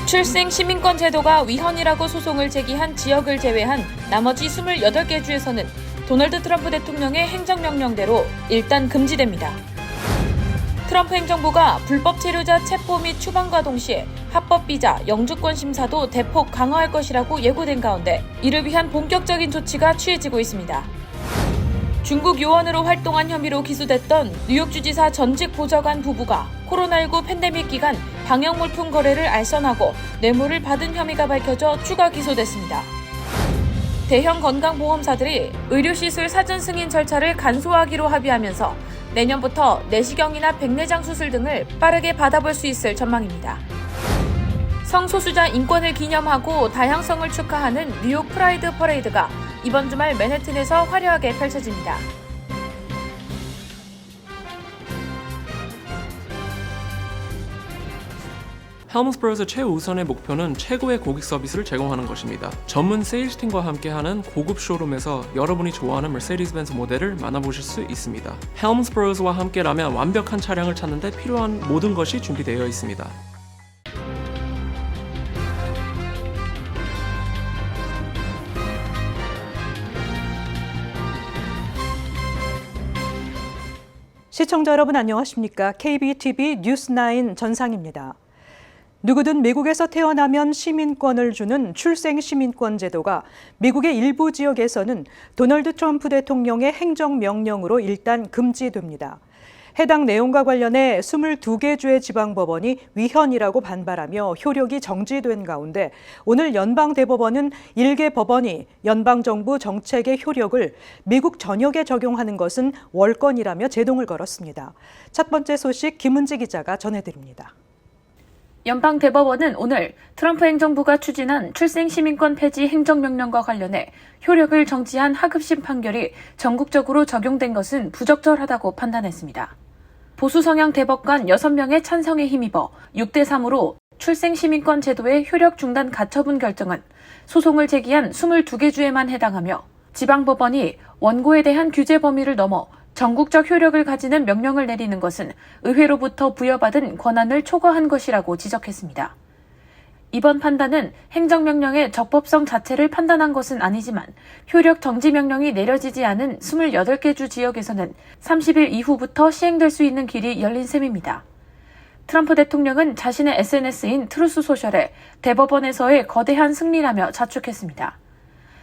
출생 시민권 제도가 위헌이라고 소송을 제기한 지역을 제외한 나머지 28개 주에서는 도널드 트럼프 대통령의 행정명령대로 일단 금지됩니다. 트럼프 행정부가 불법 체류자 체포 및 추방과 동시에 합법 비자, 영주권 심사도 대폭 강화할 것이라고 예고된 가운데 이를 위한 본격적인 조치가 취해지고 있습니다. 중국 요원으로 활동한 혐의로 기소됐던 뉴욕 주지사 전직 보좌관 부부가 코로나19 팬데믹 기간 방역물품 거래를 알선하고 뇌물을 받은 혐의가 밝혀져 추가 기소됐습니다. 대형 건강보험사들이 의료시술 사전 승인 절차를 간소화하기로 합의하면서 내년부터 내시경이나 백내장 수술 등을 빠르게 받아볼 수 있을 전망입니다. 성소수자 인권을 기념하고 다양성을 축하하는 뉴욕 프라이드 퍼레이드가 이번 주말 맨해튼에서 화려하게 펼쳐집니다. 헬문스버그의 최우선의 목표는 최고의 고객 서비스를 제공하는 것입니다. 전문 세일즈팀과 함께하는 고급 쇼룸에서 여러분이 좋아하는 머세디스-벤츠 모델을 만나보실 수 있습니다. 헬문스버그와 함께라면 완벽한 차량을 찾는 데 필요한 모든 것이 준비되어 있습니다. 시청자 여러분 안녕하십니까? KBTV 뉴스9 전상입니다. 누구든 미국에서 태어나면 시민권을 주는 출생 시민권 제도가 미국의 일부 지역에서는 도널드 트럼프 대통령의 행정명령으로 일단 금지됩니다. 해당 내용과 관련해 22개 주의 지방법원이 위헌이라고 반발하며 효력이 정지된 가운데 오늘 연방대법원은 1개 법원이 연방정부 정책의 효력을 미국 전역에 적용하는 것은 월권이라며 제동을 걸었습니다. 첫 번째 소식 김은지 기자가 전해드립니다. 연방대법원은 오늘 트럼프 행정부가 추진한 출생시민권 폐지 행정명령과 관련해 효력을 정지한 하급심 판결이 전국적으로 적용된 것은 부적절하다고 판단했습니다. 보수 성향 대법관 6명의 찬성에 힘입어 6대3으로 출생시민권 제도의 효력 중단 가처분 결정은 소송을 제기한 22개 주에만 해당하며 지방법원이 원고에 대한 규제 범위를 넘어 전국적 효력을 가지는 명령을 내리는 것은 의회로부터 부여받은 권한을 초과한 것이라고 지적했습니다. 이번 판단은 행정명령의 적법성 자체를 판단한 것은 아니지만 효력 정지 명령이 내려지지 않은 28개 주 지역에서는 30일 이후부터 시행될 수 있는 길이 열린 셈입니다. 트럼프 대통령은 자신의 SNS인 트루스 소셜에 대법원에서의 거대한 승리라며 자축했습니다.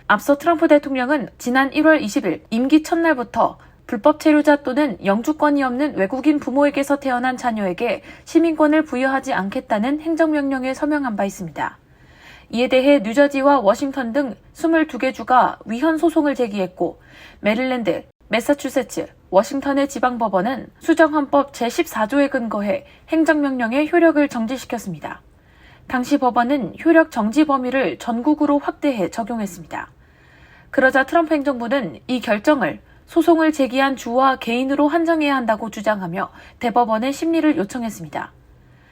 앞서 트럼프 대통령은 지난 1월 20일 임기 첫날부터 불법 체류자 또는 영주권이 없는 외국인 부모에게서 태어난 자녀에게 시민권을 부여하지 않겠다는 행정명령에 서명한 바 있습니다. 이에 대해 뉴저지와 워싱턴 등 22개 주가 위헌 소송을 제기했고 메릴랜드, 매사추세츠, 워싱턴의 지방법원은 수정헌법 제14조에 근거해 행정명령의 효력을 정지시켰습니다. 당시 법원은 효력 정지 범위를 전국으로 확대해 적용했습니다. 그러자 트럼프 행정부는 이 결정을 소송을 제기한 주와 개인으로 한정해야 한다고 주장하며 대법원에 심리를 요청했습니다.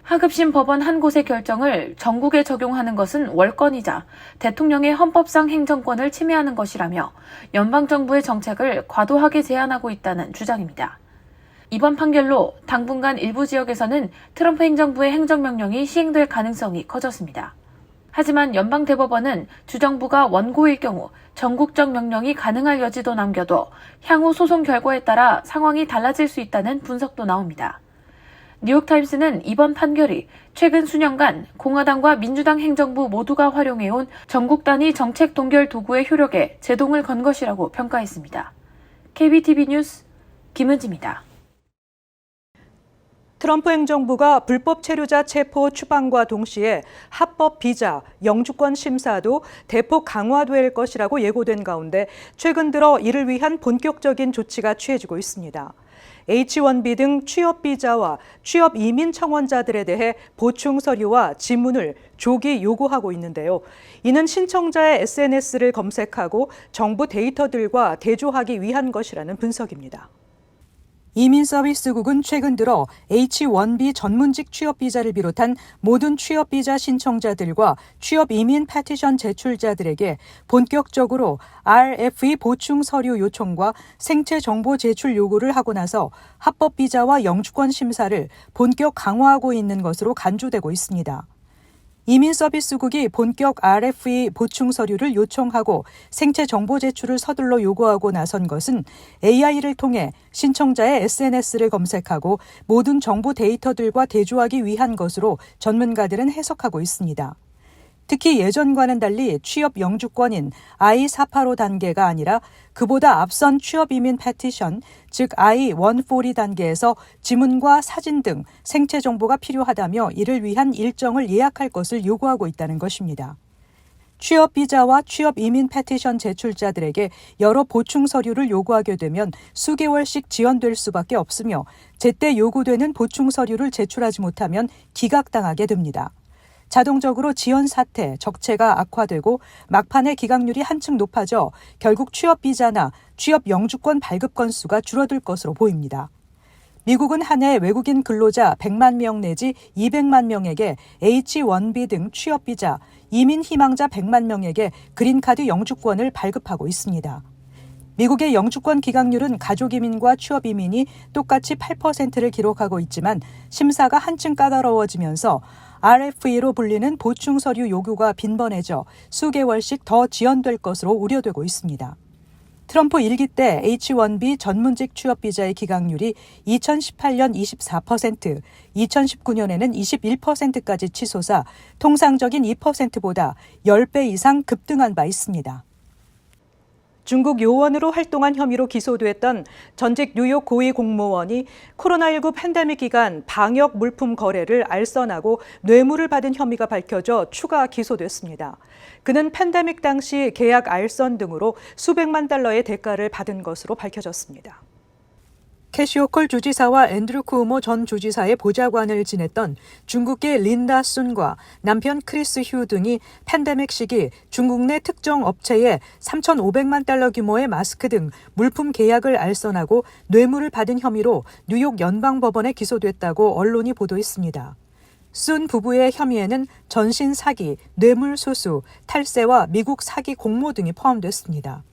하급심 법원 한 곳의 결정을 전국에 적용하는 것은 월권이자 대통령의 헌법상 행정권을 침해하는 것이라며 연방정부의 정책을 과도하게 제한하고 있다는 주장입니다. 이번 판결로 당분간 일부 지역에서는 트럼프 행정부의 행정명령이 시행될 가능성이 커졌습니다. 하지만 연방대법원은 주정부가 원고일 경우 전국적 명령이 가능할 여지도 남겨둬 향후 소송 결과에 따라 상황이 달라질 수 있다는 분석도 나옵니다. 뉴욕타임스는 이번 판결이 최근 수년간 공화당과 민주당 행정부 모두가 활용해온 전국 단위 정책 동결 도구의 효력에 제동을 건 것이라고 평가했습니다. KBTV 뉴스 김은지입니다. 트럼프 행정부가 불법 체류자 체포 추방과 동시에 합법 비자, 영주권 심사도 대폭 강화될 것이라고 예고된 가운데 최근 들어 이를 위한 본격적인 조치가 취해지고 있습니다. H-1B 등 취업 비자와 취업 이민 청원자들에 대해 보충 서류와 지문을 조기 요구하고 있는데요. 이는 신청자의 SNS를 검색하고 정부 데이터들과 대조하기 위한 것이라는 분석입니다. 이민서비스국은 최근 들어 H-1B 전문직 취업비자를 비롯한 모든 취업비자 신청자들과 취업이민 패티션 제출자들에게 본격적으로 RFE 보충 서류 요청과 생체 정보 제출 요구를 하고 나서 합법비자와 영주권 심사를 본격 강화하고 있는 것으로 간주되고 있습니다. 이민서비스국이 본격 RFE 보충 서류를 요청하고 생체 정보 제출을 서둘러 요구하고 나선 것은 AI를 통해 신청자의 SNS를 검색하고 모든 정보 데이터들과 대조하기 위한 것으로 전문가들은 해석하고 있습니다. 특히 예전과는 달리 취업 영주권인 I-485 단계가 아니라 그보다 앞선 취업 이민 패티션, 즉 I-140 단계에서 지문과 사진 등 생체 정보가 필요하다며 이를 위한 일정을 예약할 것을 요구하고 있다는 것입니다. 취업 비자와 취업 이민 패티션 제출자들에게 여러 보충 서류를 요구하게 되면 수개월씩 지연될 수밖에 없으며 제때 요구되는 보충 서류를 제출하지 못하면 기각당하게 됩니다. 자동적으로 지연 사태, 적체가 악화되고 막판에 기각률이 한층 높아져 결국 취업 비자나 취업 영주권 발급 건수가 줄어들 것으로 보입니다. 미국은 한 해 외국인 근로자 100만 명 내지 200만 명에게 H-1B 등 취업 비자, 이민 희망자 100만 명에게 그린카드 영주권을 발급하고 있습니다. 미국의 영주권 기각률은 가족 이민과 취업 이민이 똑같이 8%를 기록하고 있지만 심사가 한층 까다로워지면서 RFE로 불리는 보충 서류 요구가 빈번해져 수개월씩 더 지연될 것으로 우려되고 있습니다. 트럼프 1기 때 H-1B 전문직 취업 비자의 기각률이 2018년 24%, 2019년에는 21%까지 치솟아 통상적인 2%보다 10배 이상 급등한 바 있습니다. 중국 요원으로 활동한 혐의로 기소됐던 전직 뉴욕 고위 공무원이 코로나19 팬데믹 기간 방역 물품 거래를 알선하고 뇌물을 받은 혐의가 밝혀져 추가 기소됐습니다. 그는 팬데믹 당시 계약 알선 등으로 수백만 달러의 대가를 받은 것으로 밝혀졌습니다. 캐시오콜 주지사와 앤드루 쿠오모 전 주지사의 보좌관을 지냈던 중국계 린다 순과 남편 크리스 휴 등이 팬데믹 시기 중국 내 특정 업체에 3,500만 달러 규모의 마스크 등 물품 계약을 알선하고 뇌물을 받은 혐의로 뉴욕 연방법원에 기소됐다고 언론이 보도했습니다. 순 부부의 혐의에는 전신 사기, 뇌물 수수, 탈세와 미국 사기 공모 등이 포함됐습니다.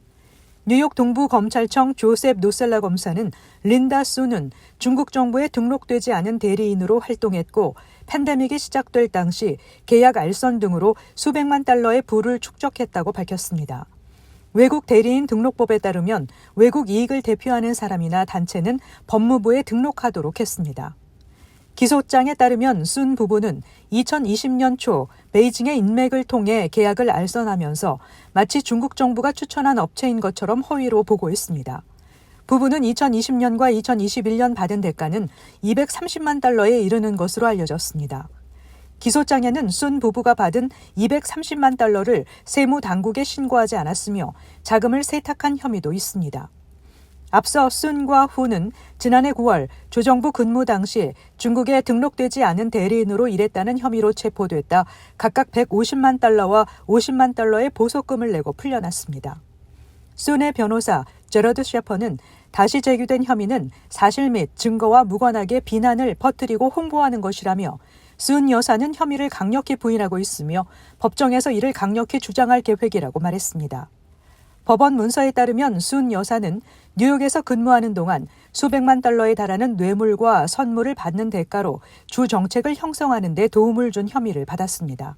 뉴욕 동부검찰청 조셉 노셀라 검사는 린다 순은 중국 정부에 등록되지 않은 대리인으로 활동했고 팬데믹이 시작될 당시 계약 알선 등으로 수백만 달러의 부를 축적했다고 밝혔습니다. 외국 대리인 등록법에 따르면 외국 이익을 대표하는 사람이나 단체는 법무부에 등록하도록 했습니다. 기소장에 따르면 순 부부는 2020년 초 베이징의 인맥을 통해 계약을 알선하면서 마치 중국 정부가 추천한 업체인 것처럼 허위로 보고했습니다. 부부는 2020년과 2021년 받은 대가는 230만 달러에 이르는 것으로 알려졌습니다. 기소장에는 순 부부가 받은 230만 달러를 세무당국에 신고하지 않았으며 자금을 세탁한 혐의도 있습니다. 앞서 순과 후는 지난해 9월 조정부 근무 당시 중국에 등록되지 않은 대리인으로 일했다는 혐의로 체포됐다 각각 150만 달러와 50만 달러의 보석금을 내고 풀려났습니다. 순의 변호사 제러드 셰퍼는 다시 제기된 혐의는 사실 및 증거와 무관하게 비난을 퍼뜨리고 홍보하는 것이라며 순 여사는 혐의를 강력히 부인하고 있으며 법정에서 이를 강력히 주장할 계획이라고 말했습니다. 법원 문서에 따르면 순 여사는 뉴욕에서 근무하는 동안 수백만 달러에 달하는 뇌물과 선물을 받는 대가로 주 정책을 형성하는 데 도움을 준 혐의를 받았습니다.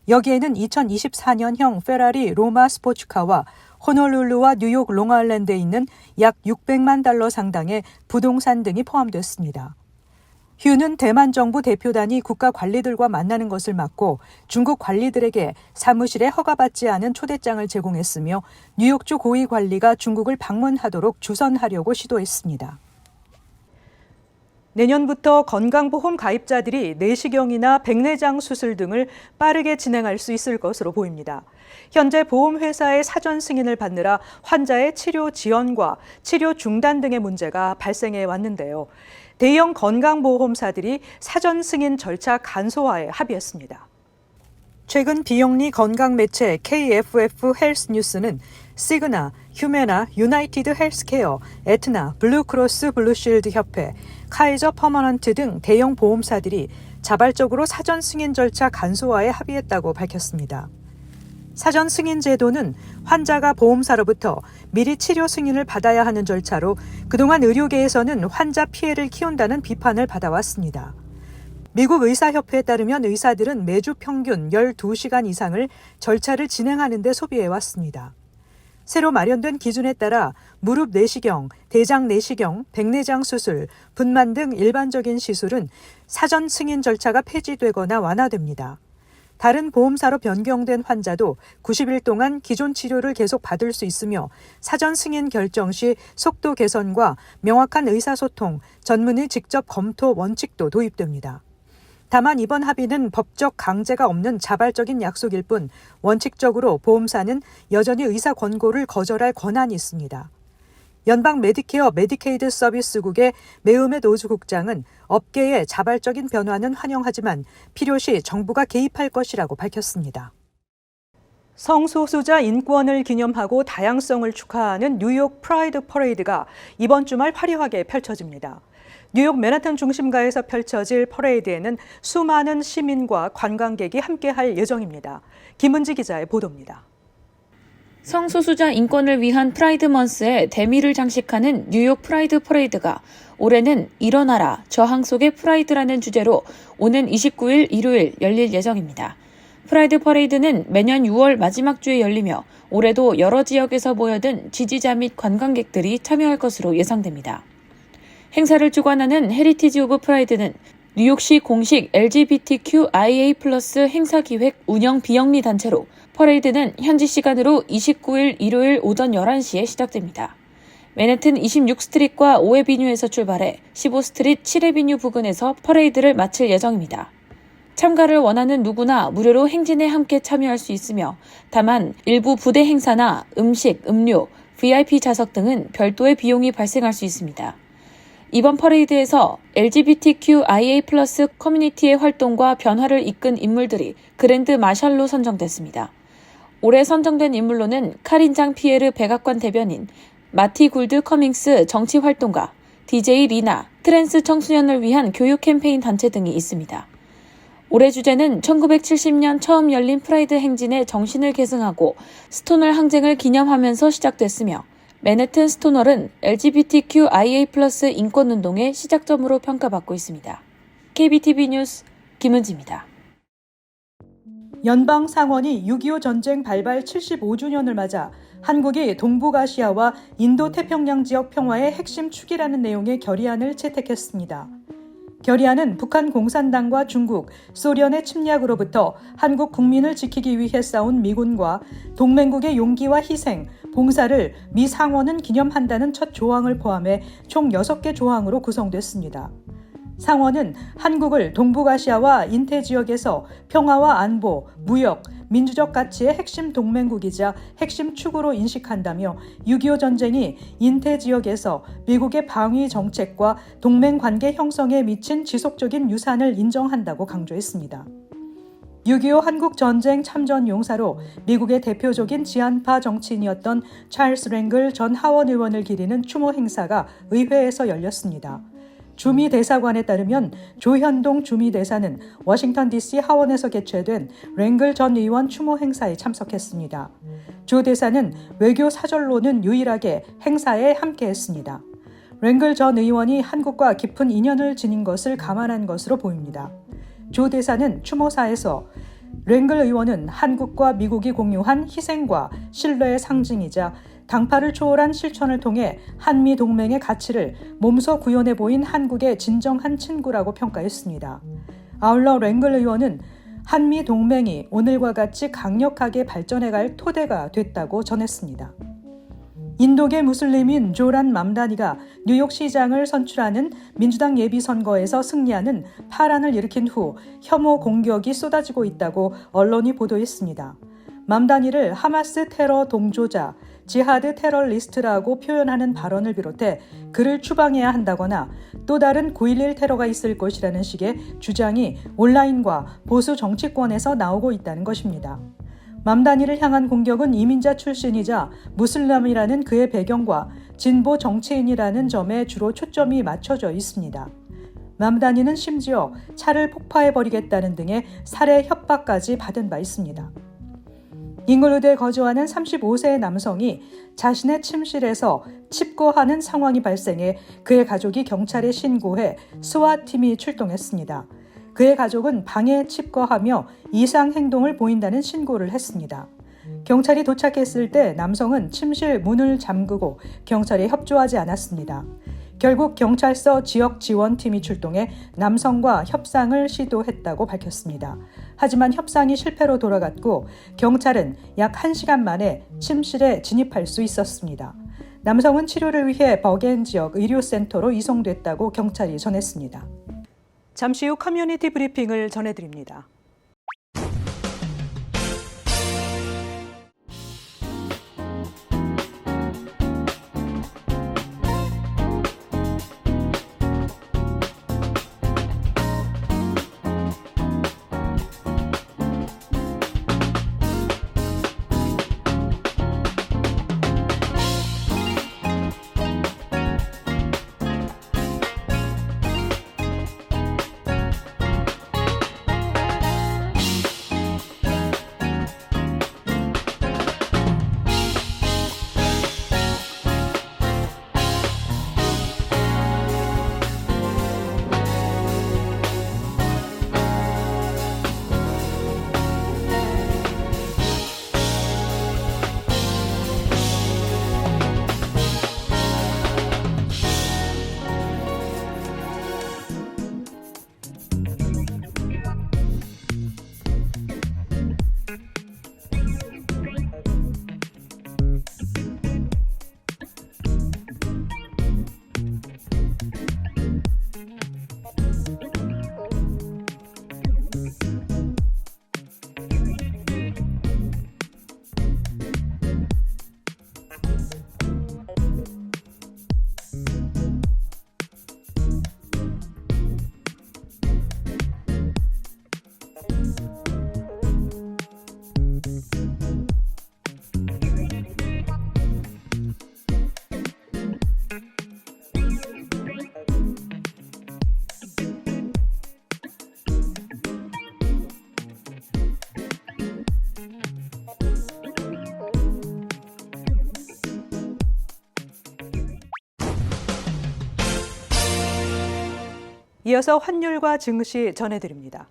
여기에는 2024년형 페라리 로마 스포츠카와 호놀룰루와 뉴욕 롱아일랜드에 있는 약 600만 달러 상당의 부동산 등이 포함됐습니다. 휴는 대만 정부 대표단이 국가 관리들과 만나는 것을 막고 중국 관리들에게 사무실에 허가받지 않은 초대장을 제공했으며 뉴욕주 고위 관리가 중국을 방문하도록 주선하려고 시도했습니다. 내년부터 건강보험 가입자들이 내시경이나 백내장 수술 등을 빠르게 진행할 수 있을 것으로 보입니다. 현재 보험회사의 사전 승인을 받느라 환자의 치료 지연과 치료 중단 등의 문제가 발생해 왔는데요. 대형 건강보험사들이 사전 승인 절차 간소화에 합의했습니다. 최근 비영리 건강 매체 KFF 헬스뉴스는 시그나, 휴메나, 유나이티드 헬스케어, 에트나, 블루크로스 블루실드 협회, 카이저 퍼머넌트 등 대형 보험사들이 자발적으로 사전 승인 절차 간소화에 합의했다고 밝혔습니다. 사전 승인 제도는 환자가 보험사로부터 미리 치료 승인을 받아야 하는 절차로 그동안 의료계에서는 환자 피해를 키운다는 비판을 받아왔습니다. 미국 의사협회에 따르면 의사들은 매주 평균 12시간 이상을 절차를 진행하는 데 소비해왔습니다. 새로 마련된 기준에 따라 무릎 내시경, 대장 내시경, 백내장 수술, 분만 등 일반적인 시술은 사전 승인 절차가 폐지되거나 완화됩니다. 다른 보험사로 변경된 환자도 90일 동안 기존 치료를 계속 받을 수 있으며 사전 승인 결정 시 속도 개선과 명확한 의사소통, 전문의 직접 검토 원칙도 도입됩니다. 다만 이번 합의는 법적 강제가 없는 자발적인 약속일 뿐 원칙적으로 보험사는 여전히 의사 권고를 거절할 권한이 있습니다. 연방 메디케어 메디케이드 서비스국의 메우멧 오즈 국장은 업계의 자발적인 변화는 환영하지만 필요시 정부가 개입할 것이라고 밝혔습니다. 성소수자 인권을 기념하고 다양성을 축하하는 뉴욕 프라이드 퍼레이드가 이번 주말 화려하게 펼쳐집니다. 뉴욕 맨하탄 중심가에서 펼쳐질 퍼레이드에는 수많은 시민과 관광객이 함께할 예정입니다. 김은지 기자의 보도입니다. 성소수자 인권을 위한 프라이드 먼스에 대미를 장식하는 뉴욕 프라이드 퍼레이드가 올해는 일어나라, 저항 속의 프라이드라는 주제로 오는 29일 일요일 열릴 예정입니다. 프라이드 퍼레이드는 매년 6월 마지막 주에 열리며 올해도 여러 지역에서 모여든 지지자 및 관광객들이 참여할 것으로 예상됩니다. 행사를 주관하는 헤리티지 오브 프라이드는 뉴욕시 공식 LGBTQIA+ 행사기획 운영 비영리 단체로 퍼레이드는 현지 시간으로 29일 일요일 오전 11시에 시작됩니다. 맨해튼 26스트릿과 5에비뉴에서 출발해 15스트릿 7에비뉴 부근에서 퍼레이드를 마칠 예정입니다. 참가를 원하는 누구나 무료로 행진에 함께 참여할 수 있으며 다만 일부 부대 행사나 음식, 음료, VIP 좌석 등은 별도의 비용이 발생할 수 있습니다. 이번 퍼레이드에서 LGBTQIA+ 커뮤니티의 활동과 변화를 이끈 인물들이 그랜드 마샬로 선정됐습니다. 올해 선정된 인물로는 카린 장 피에르 백악관 대변인, 마티 굴드 커밍스 정치활동가, DJ 리나, 트랜스 청소년을 위한 교육 캠페인 단체 등이 있습니다. 올해 주제는 1970년 처음 열린 프라이드 행진의 정신을 계승하고 스토널 항쟁을 기념하면서 시작됐으며 맨해튼 스토널은 LGBTQIA+ 인권운동의 시작점으로 평가받고 있습니다. KBTV 뉴스 김은지입니다. 연방 상원이 6.25 전쟁 발발 75주년을 맞아 한국이 동북아시아와 인도태평양 지역 평화의 핵심 축이라는 내용의 결의안을 채택했습니다. 결의안은 북한 공산당과 중국, 소련의 침략으로부터 한국 국민을 지키기 위해 싸운 미군과 동맹국의 용기와 희생, 봉사를 미 상원은 기념한다는 첫 조항을 포함해 총 6개 조항으로 구성됐습니다. 상원은 한국을 동북아시아와 인태 지역에서 평화와 안보, 무역, 민주적 가치의 핵심 동맹국이자 핵심 축으로 인식한다며 6.25 전쟁이 인태 지역에서 미국의 방위 정책과 동맹 관계 형성에 미친 지속적인 유산을 인정한다고 강조했습니다. 6.25 한국 전쟁 참전 용사로 미국의 대표적인 지한파 정치인이었던 찰스 랭글 전 하원 의원을 기리는 추모 행사가 의회에서 열렸습니다. 주미 대사관에 따르면 조현동 주미 대사는 워싱턴 DC 하원에서 개최된 랭글 전 의원 추모 행사에 참석했습니다. 조 대사는 외교 사절로는 유일하게 행사에 함께했습니다. 랭글 전 의원이 한국과 깊은 인연을 지닌 것을 감안한 것으로 보입니다. 조 대사는 추모사에서 랭글 의원은 한국과 미국이 공유한 희생과 신뢰의 상징이자 당파를 초월한 실천을 통해 한미 동맹의 가치를 몸소 구현해 보인 한국의 진정한 친구라고 평가했습니다. 아울러 랭글 의원은 한미 동맹이 오늘과 같이 강력하게 발전해갈 토대가 됐다고 전했습니다. 인도계 무슬림인 조란 맘다니가 뉴욕시장을 선출하는 민주당 예비선거에서 승리하는 파란을 일으킨 후 혐오 공격이 쏟아지고 있다고 언론이 보도했습니다. 맘다니를 하마스 테러 동조자, 지하드 테러리스트라고 표현하는 발언을 비롯해 그를 추방해야 한다거나 또 다른 9.11 테러가 있을 것이라는 식의 주장이 온라인과 보수 정치권에서 나오고 있다는 것입니다. 맘다니를 향한 공격은 이민자 출신이자 무슬림이라는 그의 배경과 진보 정치인이라는 점에 주로 초점이 맞춰져 있습니다. 맘다니는 심지어 차를 폭파해버리겠다는 등의 살해 협박까지 받은 바 있습니다. 잉글우드에 거주하는 35세의 남성이 자신의 침실에서 칩거하는 상황이 발생해 그의 가족이 경찰에 신고해 스와팀이 출동했습니다. 그의 가족은 방에 칩거하며 이상 행동을 보인다는 신고를 했습니다. 경찰이 도착했을 때 남성은 침실 문을 잠그고 경찰에 협조하지 않았습니다. 결국 경찰서 지역 지원팀이 출동해 남성과 협상을 시도했다고 밝혔습니다. 하지만 협상이 실패로 돌아갔고 경찰은 약 1시간 만에 침실에 진입할 수 있었습니다. 남성은 치료를 위해 버겐 지역 의료센터로 이송됐다고 경찰이 전했습니다. 잠시 후 커뮤니티 브리핑을 전해드립니다. 이어서 환율과 증시 전해드립니다.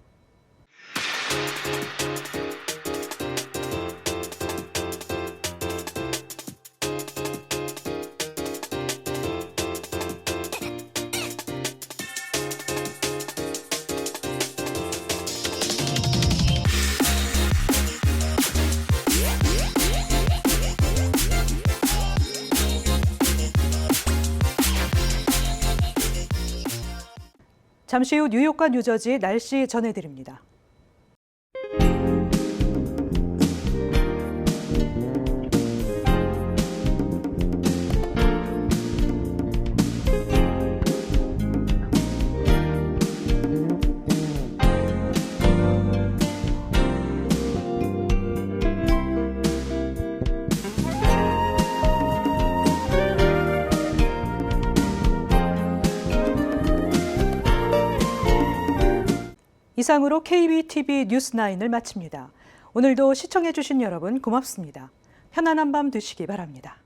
잠시 후 뉴욕과 뉴저지 날씨 전해드립니다. 이상으로 KBTV 뉴스9을 마칩니다. 오늘도 시청해주신 여러분 고맙습니다. 편안한 밤 되시기 바랍니다.